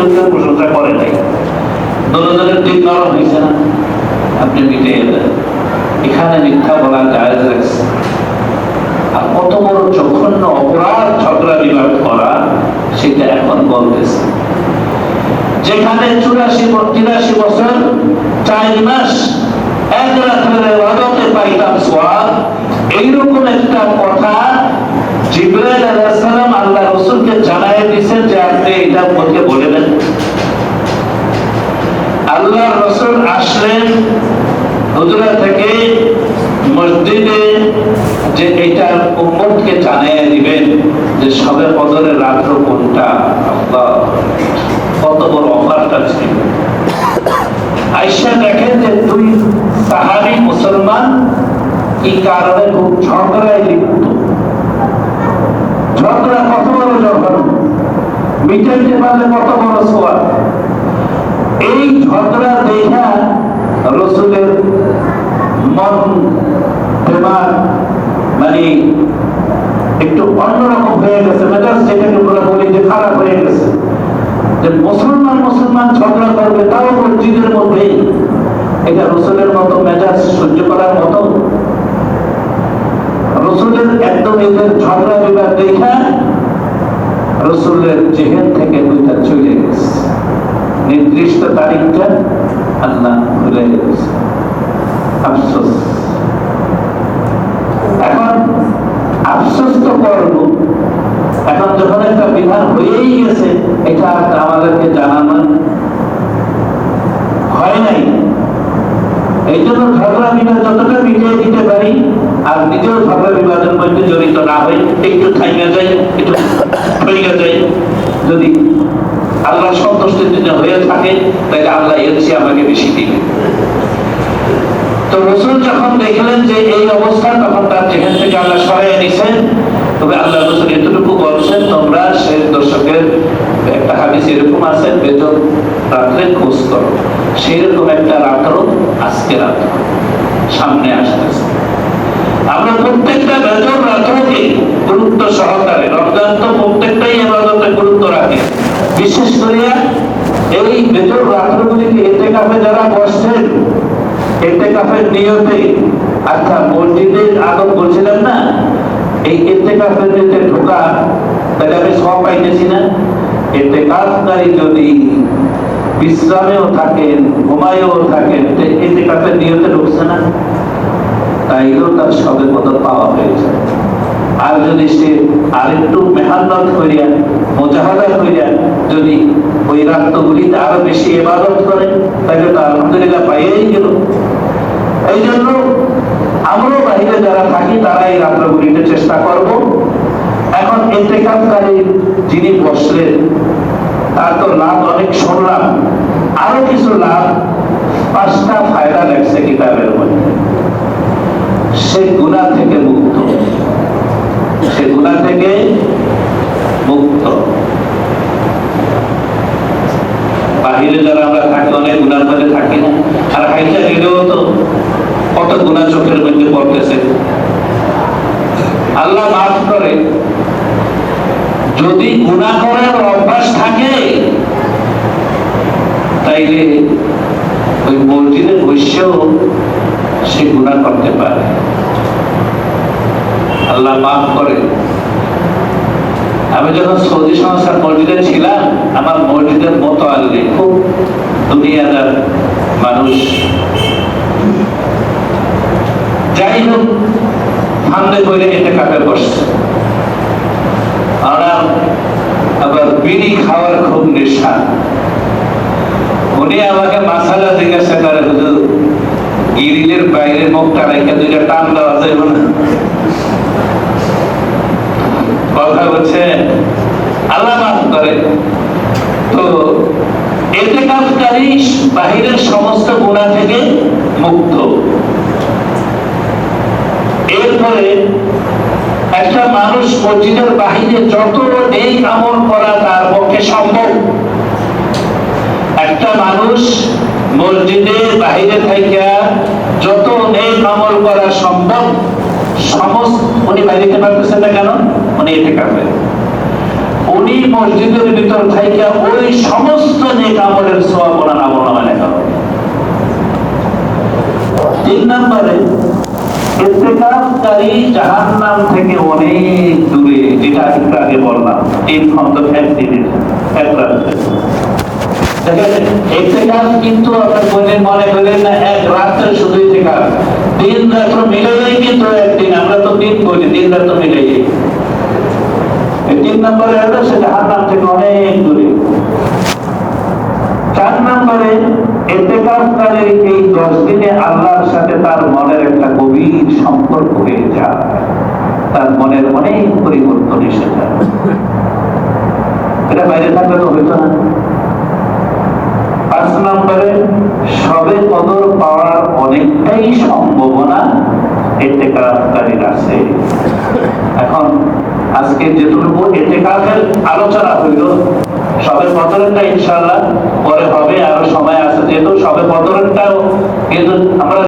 রসুলের প্রশংসা করে নাই। দোনোজনের দিন নরম হয়েছে না, আপনি মিটিয়ে দেন। এখানে মিথ্যা বলা জায়েজ রাখছে। আর কত বড় জঘন্য অপরাধ ঝগড়া বিবাদ করা, সেটা এখন বলতেছে। যেখানে 83 বছর 4 মাস এক রাত্রের ইবাদতে পাইতাম সওয়াব, এইরকম একটা কথা জিবরাইল আলাইহিস সালাম আল্লাহ রাসূলকে জানায় দিয়েছেন যে আপনি এটা উম্মতকে বলে দেন। আল্লাহ রাসূল আসলেন হুজরা থেকে মসজিদে, যে এটা উম্মতকে জানিয়ে দিবেন যে শবে কদরের রাত্র কোনটা। আল্লাহ, কত বড় অফারটা ছিল। আয়েশা দেখেন যে 2 সাহাবী মুসলমান কি কারণে খুব ঝগড়ায় লিপ্ত। ঝগড়া কত বড় ঝগড়া, মিটাইতে পারলে কত বড় সওয়াব। এই ঝগড়া দেখা রাসূলের মন বেমার, মানে একটু অন্যরকম হয়ে গেছে, মেজাজ যেটাকে আমরা বলি যে খারাপ হয়ে গেছে। যে মুসলমান ঝগড়া করবে, তাও মসজিদের মধ্যেই, এটা রাসূলের মতো মেজাজ সহ্য করার মতো? রাসূলের একদম এদের ঝগড়া বিবাদ দেখা রাসূলের জেহেন থেকে দুইটা চলে গেছে, নির্দিষ্ট তারিখটা আল্লাহ ভুলে গেছে। আফসোস। এখন আফসোস তো করবো, এখন যখন একটা বিধান হয়েই গেছে, এটা আমাদেরকে জানানো হয় নাই। এই জন্য ঝগড়া বিবাদ যতটা মিটিয়ে দিতে পারি, আর নিজেও ঝগড়া বিবাদের মধ্যে জড়িত না হই, একটু থাইমা যাই, একটু হইয়া যাই। যদি আল্লাহ সন্তুষ্টির জন্য হয়ে থাকে, তাহলে আল্লাহ এর চেয়ে আমাকে বেশি দিবে। তো রাসূল যখন দেখলেন যে এই অবস্থা, তখন তার যেখান থেকে আল্লাহ সরাইয়া নিছেন। তবে আল্লাহ রাসূল এতটুকু বলছেন, তোমরা শেষ দশকের একটা হাদিস এরকম আছে, বেজর রাত্রে খোঁজ করো। সেরকম একটা রাত্র আজকে রাত্র সামনে আসতেছে। আমরা প্রত্যেকটা বেজর রাত্রকে গুরুত্ব সহকারে, রমজান তো প্রত্যেকটাই ইবাদতে গুরুত্ব রাখে, বিশেষ করে এই বেজর রাত্রগুলিকে ইতিকাফে যারা বসছেন, ইতিকাফের নিয়তে, আচ্ছা মসজিদের আদব বলছিলেন না, এই ইতিকাফের নিয়তে ঢোকা, তাহলে আমি সব পাইতেছি না। ইতিকাফকারী যদি বিশ্রামেও থাকেন, ঘুমায়ও থাকেন, ইতিকাফের নিয়তে ঢুকছে না, তাইলেও তার শবে কদর পাওয়া হয়েছে। আর যদি সে আরেকটু মেহনত করিয়া, মুজাহাদা করিয়া যদি ওই রাত্রগুলিতে আরো বেশি ইবাদত করে, তাহলে তো আলহামদুলিল্লাহ পাইয়েই গেল। এই জন্য আমরাও বাইরে যারা থাকি, তারা এই রাত্রগুলিতে চেষ্টা করব। এখন ইতিকাফকারী যিনি বসলেন, তার তো লাভ অনেক শুনলাম, আরো কিছু লাভ, 5টা ফায়দা লেখছে কিতাবের মধ্যে। সে গুনাহ থেকে মুক্ত, সে গুনাহ থেকে মুক্ত। বাহিরে যারা আমরা থাকি, অনেক গুনার মধ্যে থাকি না, আর হাইটা গেলেও তো কত গুনাহ চোখের মধ্যে পড়তেছে। আল্লাহ মাফ করে। যদি গুনাহ করার অভ্যাস থাকে, তাইলে ওই মসজিদে বসেও সে গুনাহ করতে পারে। আল্লাহ মাফ করে। আমি যখন সৌদি সংস্থার মসজিদে ছিলাম, আমার মসজিদের মুতাআল্লি খুব দুনিয়াদার মানুষ। যাই হোক, ফান্দে করে ইতিকাফে বসছে। আবার বিড়ি খাওয়ার খুব নেশা। উনি আমাকে মাসালা জিজ্ঞাসা করে, হুজুর গ্রিলের বাইরে মুখটা রেখে 2টা টান দেওয়া যাবে না? কথা হচ্ছে, আল্লাহ মাফ করে। তো ইতিকাফকারী বাহিরের সমস্ত গুনাহ থেকে মুক্ত। এরপরে একটা মানুষ মসজিদের বাহিরে যত নেক আমল করা তার পক্ষে সম্ভব, একটা মানুষ মসজিদের বাহিরে থেকে যত নেক আমল করা সম্ভব, সমস্ত, উনি বাইরে পারতেছেন না কেন? উনি ইতিকাফে। উনি মসজিদের ভিতর থেকে ওই সমস্ত নেক আমলের সওয়াব ওনার আমলনামায় লেখা হবে। 3 নম্বরে ইতিকাফকারী জাহান্নাম থেকে অনেক দূরে, যেটা একটু আগে বললাম 3 ঘন্টা 1 দিনের 1 রাতে। দেখেন ইতিকাফ কিন্তু আপনার বলেন মনে করেন না 1 রাতে শুধু ইতিকাফ, দিন রাত মিলেই কিন্তু একদিন, আমরা তো দিন বলি, দিন রাত মিলেই। 3 নম্বরে হলো সে জাহান্নাম থেকে অনেক দূরে। 4 নম্বরে ইতিকাফকারীর এই 10 দিনে আল্লাহর সাথে তার মনের একটা গভীর সম্পর্ক হয়ে যায়, তার মনের অনেক পরিবর্তন এসে যায়। এটা বাইরে থাকলে তো হইতো না। 5 নম্বরে সবে কদর পাওয়ার অনেকটাই সম্ভাবনা ইতিকাফকারীর আছে। এখন আজকে যেটুকু ইতিকাফের আলোচনা হইল, সবে কদরেরটা ইনশাআল্লাহ পরে হবে, আরো সময় আছে, যেহেতু সবে কদরেরটাও কিন্তু আমরা